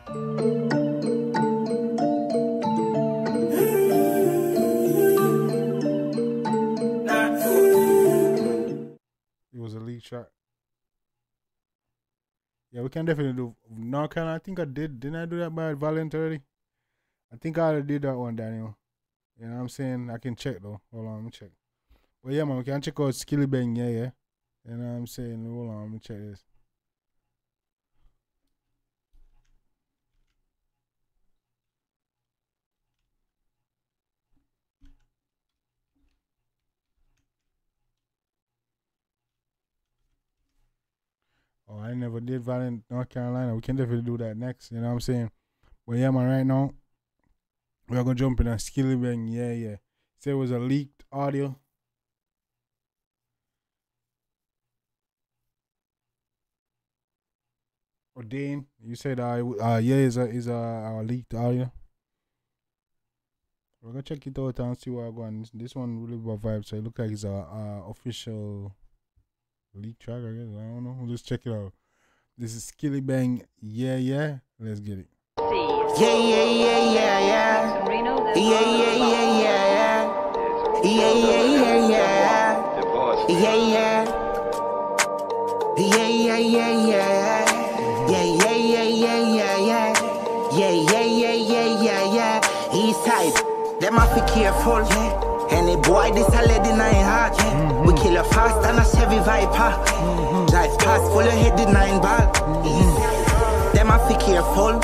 It was a leak track. Yeah, we can definitely do. No, can I think I did. Didn't I do that by Valiant already? I think I already did that one, Daniel. You know what I'm saying? I can check though. Hold on, let me check. But yeah, man, we can check out Skillibeng, yeah. You know what I'm saying? Hold on, let me check this. Oh, I never did Valiant, North Carolina. We can definitely do that next. You know what I'm saying? But yeah, man, right now, we're going to jump in on Skillibeng, yeah. Say it was a leaked audio. Or Dane, you said yeah is a leaked audio. We're going to check it out and see what I go on. This one really got vibes. So it looks like it's a official leak track, I guess. I don't know. Let's check it out. This is Skillibeng, yeah. Let's get it. Yeah. East side, them have to be careful. Any boy this a lead in heart. We kill a fast and a Chevy Viper. Drive past full of head in 9 ball. Them have to be careful.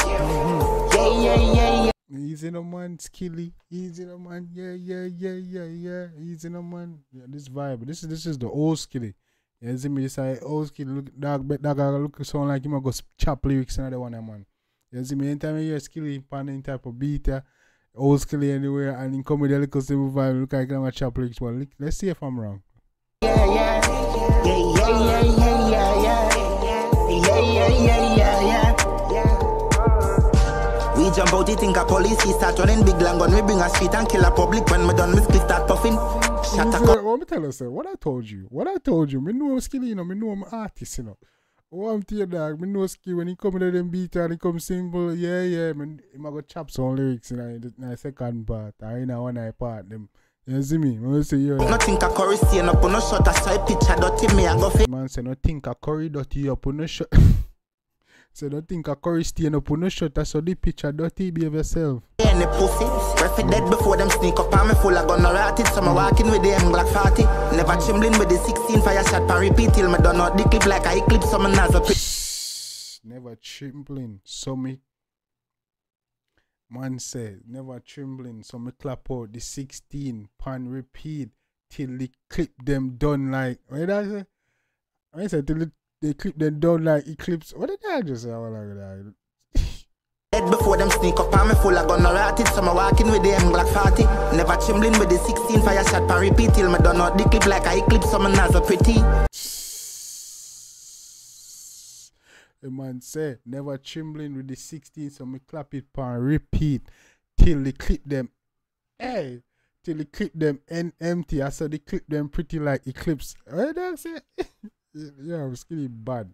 Yeah. Easy no man, Skilly. Easy no man, yeah. Easy no man. Yeah, this vibe. This is the old Skilly. You see me, this old Skilly. Look, dog look sound like him go chop lyrics another one, man. You see me, anytime you hear Skilly pan any type of beat, old Skilly anywhere, and he come with a little simple vibe, look like I'm a chop lyrics. Well, let's see if I'm wrong. Yeah. We jump out, you think a police, he start running big long gun, we bring a street and kill a public when we done, we start puffing. Shut up. Let me tell you, sir, what I told you, me know Skilly, you know, me know I'm artist, you know. Oh, I'm to your dog, me know Skilly, when he come to them beat and he come simple, yeah, man, he might go chop some lyrics in the second part, or in a one part, them. You see me? I say, yo. Nothing a curry stain up on no shot, I saw a picture dirty me, I go fit. Man say, nothing a curry dirty up on no shot. Say, nothing a curry stain up on no shot, I saw the picture dirty, behave yourself. Any pussy, perfect dead before them sneak up on me full of gun rotted. So I'm walking with the M Black 40. Never trembling with the 16 fire shot and repeat till me done out the clip like I eclipse some nozzle. Never trembling, so me. Man said, never trembling, so me clap out the 16 pan repeat till the clip them done like, what did I say? I said till they clip them done like eclipse. What did I just say? Dead before them sneak up on me full of gun rotted. So I'm walking with the M Black 40. Never trembling with the 16 fire shot and repeat till me done out the clip like I eclipse some nozzle pretty. The man said, never trembling with the 16, so me clap it pan repeat till they clip them. Hey, till they clip them empty. I saw they clip them pretty like eclipse. What did I say? Yeah, it's really bad.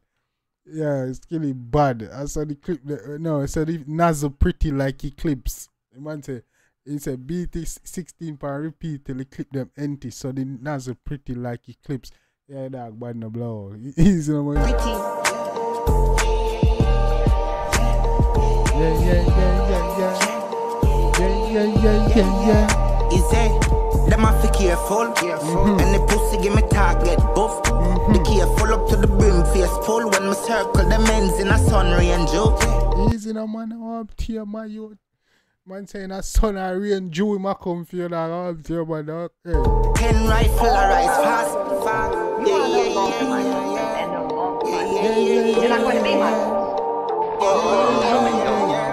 Yeah, it's really bad. I saw the clip. No, I said the nozzle pretty like eclipse. The man said, it's a BT 16 pan repeat till they clip them empty. So the nozzle pretty like eclipse. Yeah, dog, bad no blow. Easy no more. Yeah. Is it? Them have to careful. And the pussy give me target buff. The careful up to the brim face full. When me circle the men's in a sun rain joke. Easy no man, up to your my youth. Man saying a sun and rain Jew in my come for you dog. Up to your my dog. Hey. 10 rifle a rise fast. Yeah. You're not going to be much.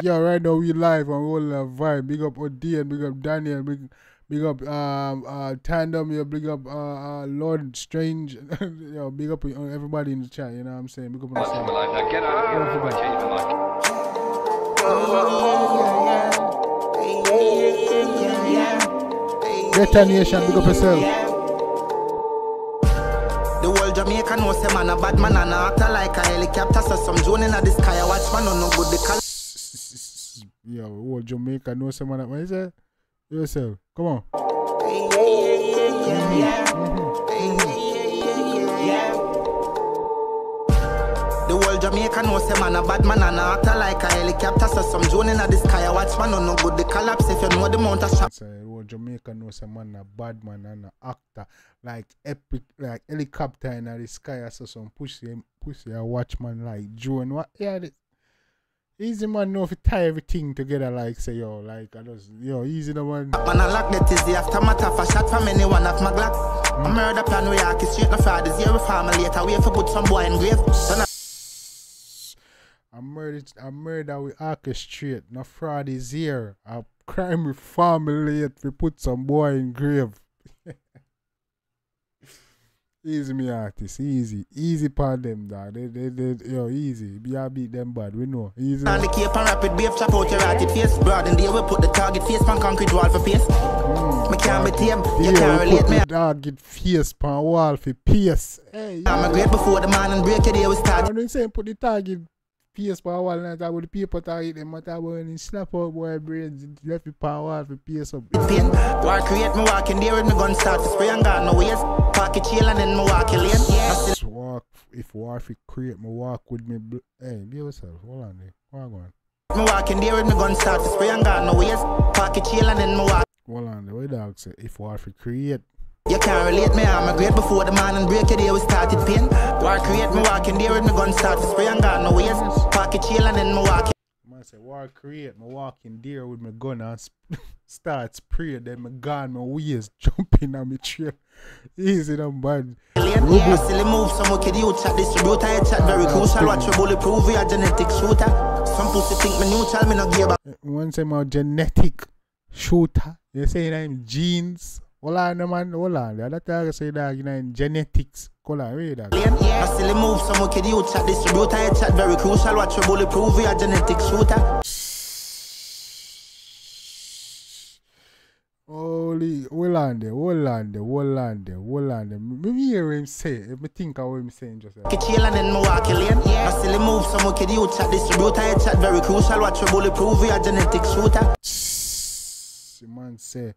Yeah, right now we live on All Vibe. Big up Odian, big up Daniel, big up Tandem, yeah, big up Lord Strange. Yo, big up everybody in the chat, you know what I'm saying? Big up on the chat. Now get out of here before I change my life. Better Nation, big up yourself. The whole Jamaican knows a man a bad man and a actor like a helicopter. So some drone in the sky, I watch man no good the color. Jamaica know some man. What is it? Yourself. Come on. The whole Jamaica know say man a bad man and a actor like a helicopter. So some drone in the sky. I watch man no good the collapse if you know the amount of shot. The whole Jamaica know some man a bad man and a actor like epic like helicopter in the sky. I saw some pussy a watch man like drone. What? Yeah. Easy man know if you tie everything together like say yo like I just easy the one. Man I lock that is the aftermath of a shot from anyone of my Glock. A murder plan we are straight no Friday zero family later we have to put some boy in grave. I murder we orchestrate no fraud is here. A crime we formulate we put some boy in grave. Easy me artist, easy part them dog. They easy. Be a beat them bad, we know. Easy. And the cape and rapid beef chop out your ratted face. Broad and day we put the target face on concrete wall for pace. Me can't be tame, you can't relate me. Target face on wall for pace. Hey, I'm a great before the man and break it here we start. I'm saying put the target face on wall and talk about the paper target them talk about when snap out boy brains left it on wall for pace up. Pain. War create me walking there with me gun start to spray and got no ways. Pocket chill and then me walk lane. If war fi create me walk with me hey, be yourself. Hold on there. What going? Me walking there with me gun start to spray and got no ways. Pocket chill and then me walk. Hold on there. What dog say? If war fi create. You can't relate me, I'm a great before the man and break it here we started pain. War create me walking there with me gun start to spray and got no ways. Pocket chill and then me walk. Man say war create me walking there with my gun and start spray then me gun my waist jumping on me trail. Easy them bad. Yeah, silly move, some wicked you chat distributor, I chat very crucial. Watch your bulletproof, we are genetic shooter. Some pussy think me neutral, me no give back. One say my genetic shooter. You say I'm genes. Hold on, man, hold on. The other time I say that in genetics. Hold on, read that. Yeah, silly move, some wicked you chat distributor, I chat very crucial. Watch your bulletproof, we are genetic shooter. Holy, hold on there. Maybe hear him say, if I think of what him saying just like. Chill and then me walk lane. Yeah, silly move, some wicked you chat distributor, I chat very crucial. Watch your bulletproof, we are genetic shooter. The man say,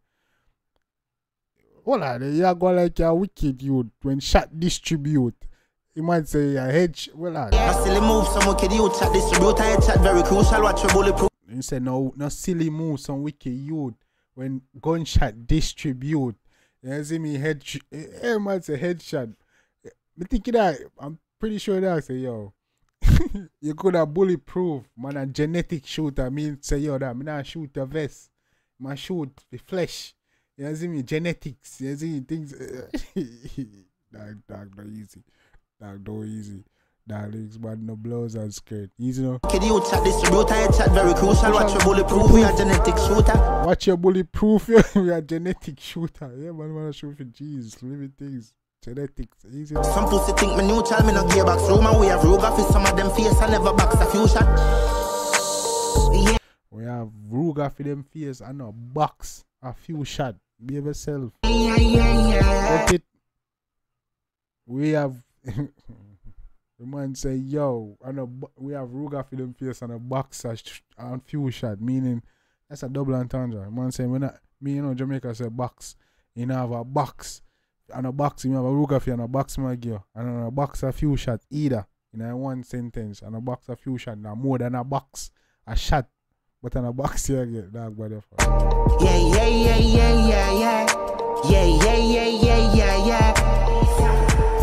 hold on, you go like a wicked youth when shot distribute. You might say a hedge. Well, yeah, silly move, some wicked youth chat distribute. I chat very crucial. Watch your bulletproof. You say no silly move, some wicked youth when gunshot distribute. You see me head. You might say headshot. Me thinking that I'm pretty sure that I say yo, you could have bulletproof. Man, a genetic shooter. I mean say yo that me not shoot a vest. Man shoot the flesh. You see me genetics. You see things. Dog, no easy. Dog, no easy. Dog, legs bad, no blows and skirt. Easy no. Kid you chat distributor, I chat very crucial. Watch your bulletproof, we are genetic shooter. Watch your bulletproof, we are genetic shooter. Yeah, man, shoot for Jesus, living things. Genetics, easy. Some pussy think me neutral, me no gearbox. Roman, we have Ruger for some of them face, I never box a few shot. Yeah. We have Ruger for them face, and no box a few shot. Be yourself. Yeah. We have the man say, yo, we have Ruger for them face and a box and few shot, meaning that's a double entendre. The man say, Jamaica say box. You know, have a box. And a box, you have a Ruger for and a box, my girl. And on a box a few shot either. In one sentence. And a box a few shot. Now more than a box, a shot. But on a box here again, dog by the fuck. Yeah.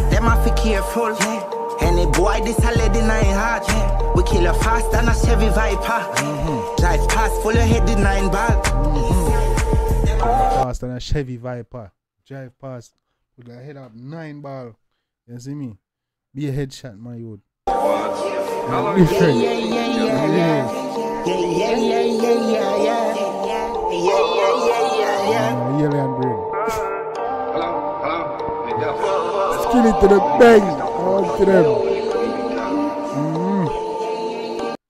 Them have to be careful. Yeah. Any boy this a lead in nine heart. Yeah. We kill her fast than a Chevy Viper. Drive past full of head in 9 ball. Fast than a Chevy Viper. Drive past with a head up 9 ball. You see me? Be a headshot, my youth. Skill it to the bang. On to them.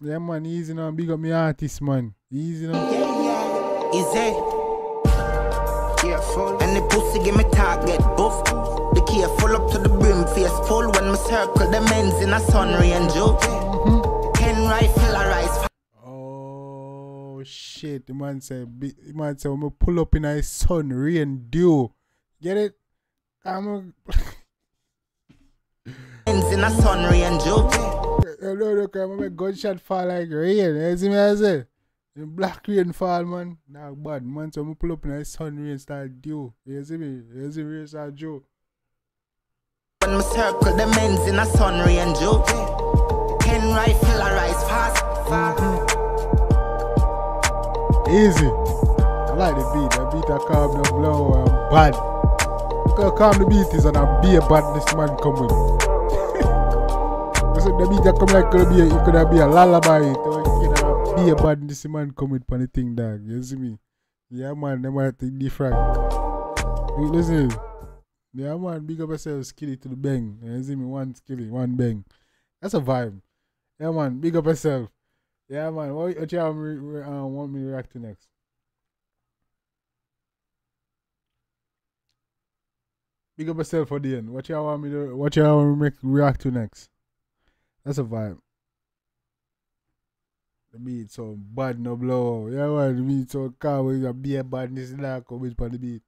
Yeah, man, easy now. Big up me artist, man. Easy now. Easy. Careful. And the pussy give me target buff. The careful up to the brim face full when me circle the men's in a sun rain joke. 10 rifle a rise. Oh shit. The man say, when I pull up in a sun, rain, dew. Get it? I'm in a sun, rain, dew. Look, my gunshot fall like rain. You see me, I say? The black rain fall, man. Nah, bad, man. So I pull up in a sun, rain, start dew. You see me? You see me, start dew. When me circle the men's in a sun, rain, dew. 10 rifle, I rise fast. Easy. I like the beat. The beat I calm the blow and bad. Look how calm the beat is and a be a bad this man come with. So the beat that come like it could be a lullaby. It could be a bad this man come with funny thing, dog. You see me? Yeah man, them might think different. You listen. Yeah man, big up yourself, skilly to the bang. You see me? One skilly, one bang. That's a vibe. Yeah man, big up yourself. Yeah man, what you want me to react to next? Big up yourself for the end. What you want me to react to next? That's a vibe. The beat so bad no blow. Yeah man, the beat so calm with a beer badness like come with the beat.